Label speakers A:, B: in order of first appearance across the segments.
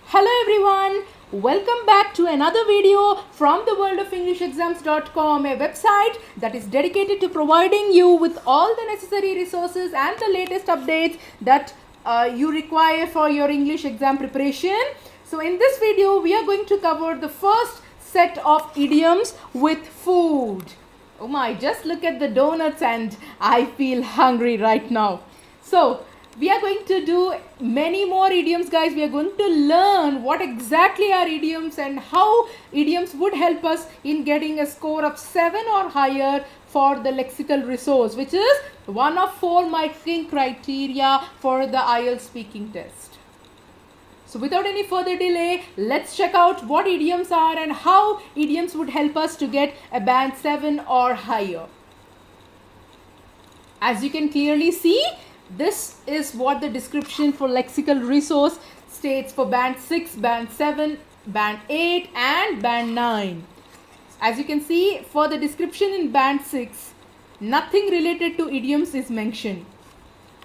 A: Hello everyone, welcome back to another video from the world of EnglishExams.com, a website that is dedicated to providing you with all the necessary resources and the latest updates that you require for your English exam preparation. So in this video, we are going to cover the first set of idioms with food. Oh my, just look at the donuts and I feel hungry right now. So we are going to do many more idioms, guys. We are going to learn what exactly are idioms and how idioms would help us in getting a score of 7 or higher for the lexical resource, which is one of 4 marking criteria for the Ielts speaking test. So without any further delay, let's check out what idioms are and how idioms would help us to get a band 7 or higher. As you can clearly see, this is what the description for lexical resource states for band 6, band 7, band 8 and band 9. As you can see, for the description in band 6, nothing related to idioms is mentioned,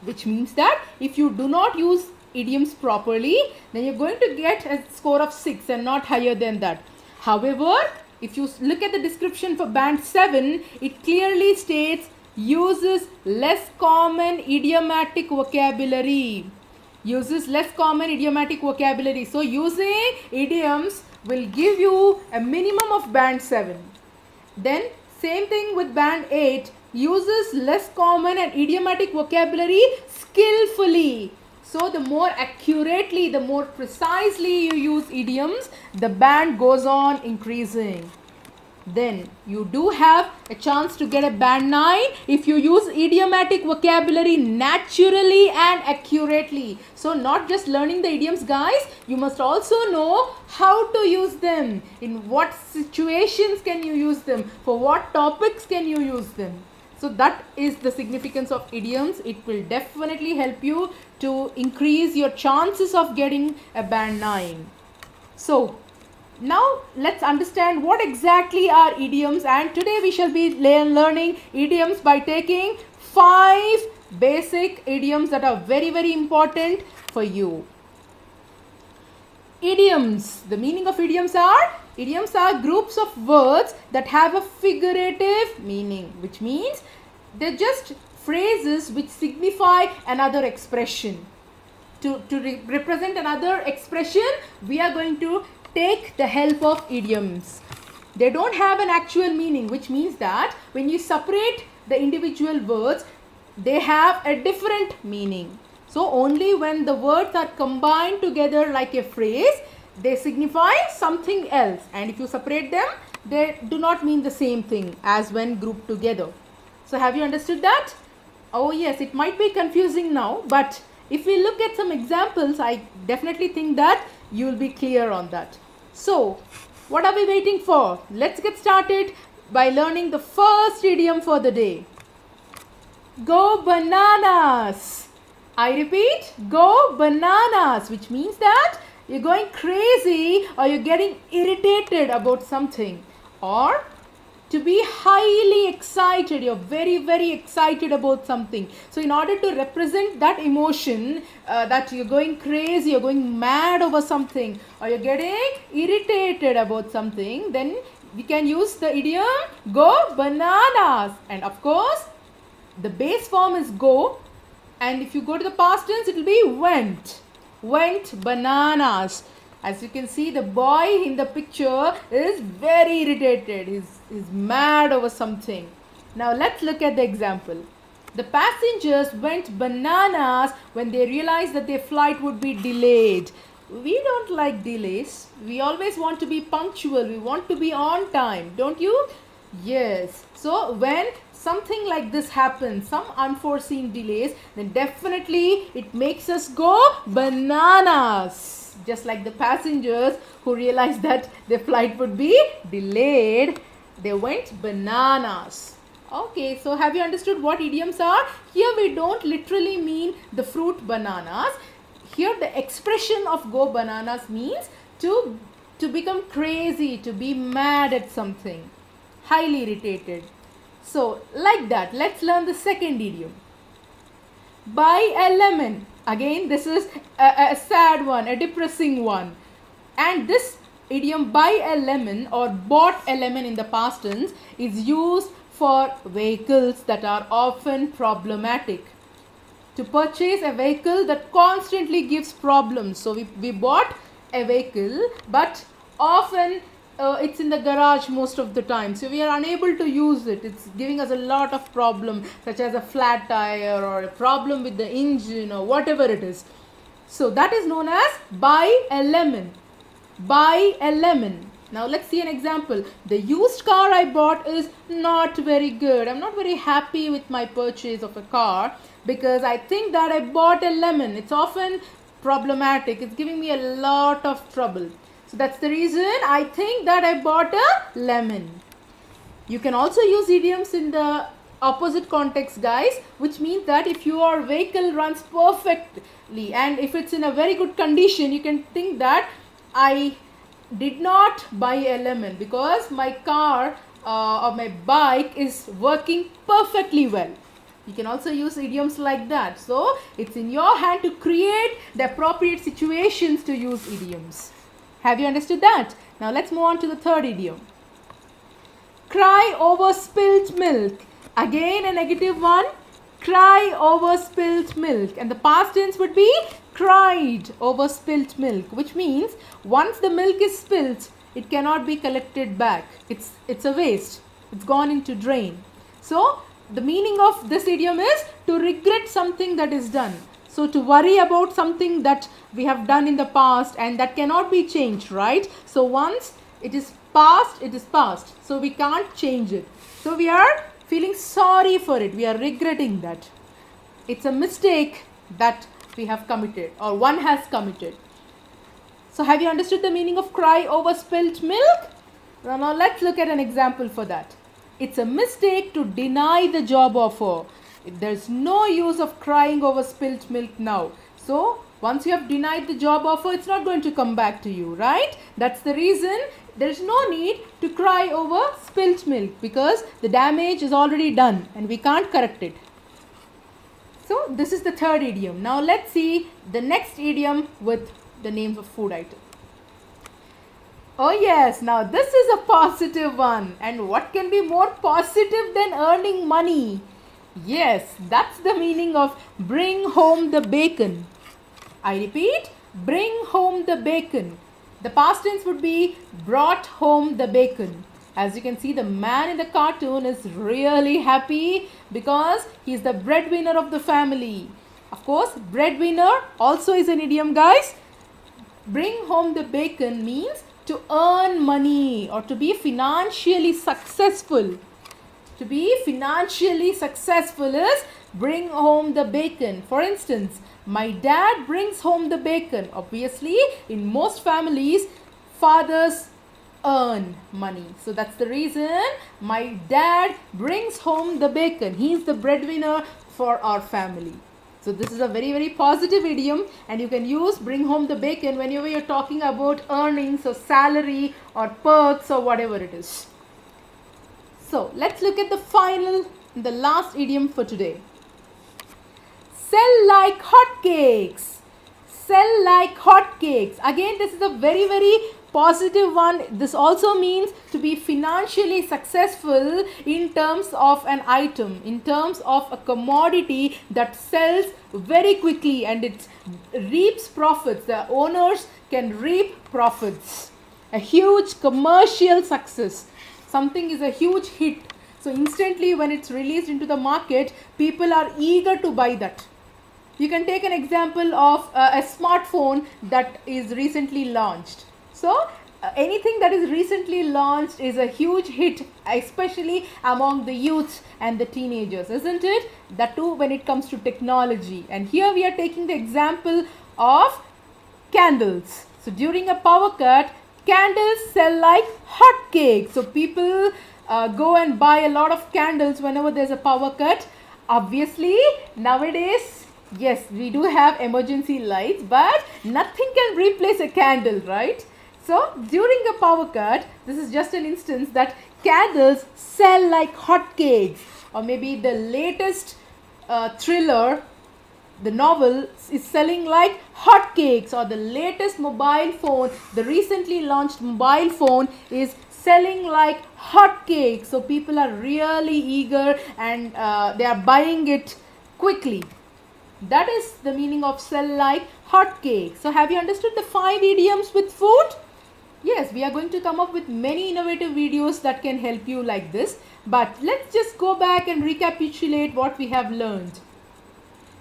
A: which means that if you do not use idioms properly, then you're going to get a score of 6 and not higher than that. However, if you look at the description for band 7, it clearly states uses less common idiomatic vocabulary. Uses less common idiomatic vocabulary. So using idioms will give you a minimum of band 7. Then same thing with band 8. Uses less common and idiomatic vocabulary skillfully. So the more accurately, the more precisely you use idioms, the band goes on increasing. Then you do have a chance to get a band 9 if you use idiomatic vocabulary naturally and accurately. So not just learning the idioms, guys, you must also know how to use them. In what situations can you use them? For what topics can you use them? So that is the significance of idioms. It will definitely help you to increase your chances of getting a band 9. So now let's understand what exactly are idioms, and today we shall be learning idioms by taking 5 basic idioms that are very important for you. Idioms. The meaning of idioms are groups of words that have a figurative meaning, which means they're just phrases which signify another expression. To represent another expression, we are going to take the help of idioms. They don't have an actual meaning, which means that when you separate the individual words, they have a different meaning. So only when the words are combined together like a phrase, they signify something else. And if you separate them, they do not mean the same thing as when grouped together. So have you understood that? Oh yes, it might be confusing now, but if we look at some examples, I definitely think that you will be clear on that. So, what are we waiting for? Let's get started by learning the first idiom for the day. Go bananas. I repeat, go bananas, which means that you're going crazy or you're getting irritated about something, or to be highly excited. You're very excited about something. So in order to represent that emotion, that you're going crazy, you're going mad over something, or you're getting irritated about something, then we can use the idiom go bananas. And of course, the base form is go, and if you go to the past tense, it will be went bananas. As you can see, the boy in the picture is very irritated. He's mad over something. Now let's look at the example. The passengers went bananas when they realized that their flight would be delayed. We don't like delays. We always want to be punctual. We want to be on time. Don't you? Yes. So when something like this happens, some unforeseen delays, then definitely it makes us go bananas. Just like the passengers who realized that their flight would be delayed, they went bananas. Okay, so have you understood what idioms are? Here we don't literally mean the fruit bananas. Here the expression of go bananas means to become crazy, to be mad at something, highly irritated. So like that, let's learn the second idiom. Buy a lemon. Again, this is a sad one, a depressing one. And this idiom buy a lemon or bought a lemon in the past tense is used for vehicles that are often problematic. To purchase a vehicle that constantly gives problems. So we bought a vehicle, but often it's in the garage most of the time. So we are unable to use it. It's giving us a lot of problem, such as a flat tire or a problem with the engine or whatever it is. So that is known as buy a lemon. Buy a lemon. Now let's see an example. The used car I bought is not very good. I'm not very happy with my purchase of a car because I think that I bought a lemon. It's often problematic. It's giving me a lot of trouble. So that's the reason I think that I bought a lemon. You can also use idioms in the opposite context, guys, which means that if your vehicle runs perfectly and if it's in a very good condition, you can think that I did not buy a lemon because my car or my bike is working perfectly well. You can also use idioms like that. So it's in your hand to create the appropriate situations to use idioms. Have you understood that? Now let's move on to the third idiom. Cry over spilt milk. Again a negative one. Cry over spilt milk. And the past tense would be cried over spilt milk, which means once the milk is spilt, it cannot be collected back. It's a waste. It's gone into drain. So the meaning of this idiom is to regret something that is done. So to worry about something that we have done in the past and that cannot be changed, right? So once it is past, it is past. So we can't change it. So we are feeling sorry for it. We are regretting that. It's a mistake that we have committed or one has committed. So have you understood the meaning of cry over spilt milk? Now let's look at an example for that. It's a mistake to deny the job offer. There's no use of crying over spilt milk now. So once you have denied the job offer, it's not going to come back to you, right? That's the reason there's no need to cry over spilt milk because the damage is already done and we can't correct it. So this is the third idiom. Now let's see the next idiom with the names of food items. Oh yes, now this is a positive one. And what can be more positive than earning money? Yes, that's the meaning of bring home the bacon. I repeat, bring home the bacon. The past tense would be brought home the bacon. As you can see, the man in the cartoon is really happy because he's the breadwinner of the family. Of course, breadwinner also is an idiom, guys. Bring home the bacon means to earn money or to be financially successful. To be financially successful is bring home the bacon. For instance, my dad brings home the bacon. Obviously, in most families, fathers earn money. So that's the reason my dad brings home the bacon. He's the breadwinner for our family. So this is a very, very positive idiom and you can use bring home the bacon whenever you're talking about earnings or salary or perks or whatever it is. So let's look at the last idiom for today. Sell like hotcakes. Sell like hotcakes. Again, this is a very, very positive one. This also means to be financially successful in terms of an item, in terms of a commodity that sells very quickly and it reaps profits. The owners can reap profits. A huge commercial success. Something is a huge hit. So instantly when it's released into the market, people are eager to buy that. You can take an example of a smartphone that is recently launched. So anything that is recently launched is a huge hit, especially among the youths and the teenagers, isn't it? That too when it comes to technology. And here we are taking the example of candles. So during a power cut, candles sell like hotcakes. So people go and buy a lot of candles whenever there's a power cut. Obviously, nowadays, yes, we do have emergency lights, but nothing can replace a candle, right? So during a power cut, this is just an instance that candles sell like hotcakes. Or maybe the latest thriller the novel is selling like hotcakes, or the latest mobile phone, the recently launched mobile phone is selling like hotcakes. So people are really eager and they are buying it quickly. That is the meaning of sell like hotcakes. So have you understood the 5 idioms with food? Yes, we are going to come up with many innovative videos that can help you like this. But let's just go back and recapitulate what we have learned.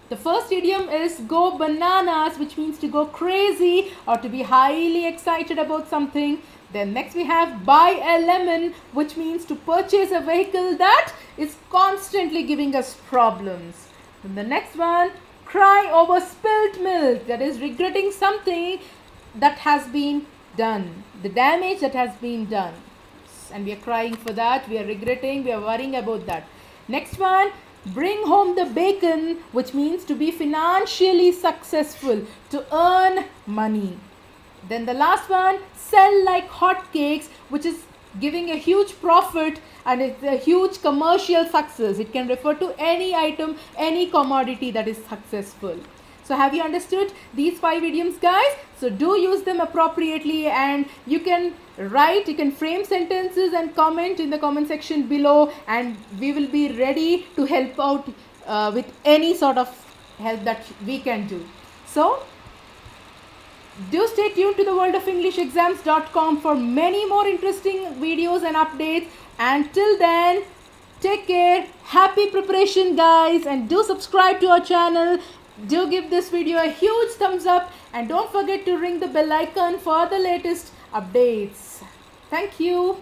A: The first idiom is go bananas, which means to go crazy or to be highly excited about something. Then next we have buy a lemon, which means to purchase a vehicle that is constantly giving us problems. Then the next one, cry over spilt milk, that is regretting something that has been done, the damage that has been done, and we are crying for that, we are regretting, we are worrying about that. Next one, bring home the bacon, which means to be financially successful, to earn money. Then the last one, sell like hotcakes, which is giving a huge profit and it's a huge commercial success. It can refer to any item, any commodity that is successful. So have you understood these 5 idioms, guys? So do use them appropriately, and you can write, you can frame sentences and comment in the comment section below, and we will be ready to help out with any sort of help that we can do. So do stay tuned to the worldofenglishexams.com for many more interesting videos and updates. And till then, take care, happy preparation, guys, and do subscribe to our channel. Do give this video a huge thumbs up, and don't forget to ring the bell icon for the latest updates. Thank you.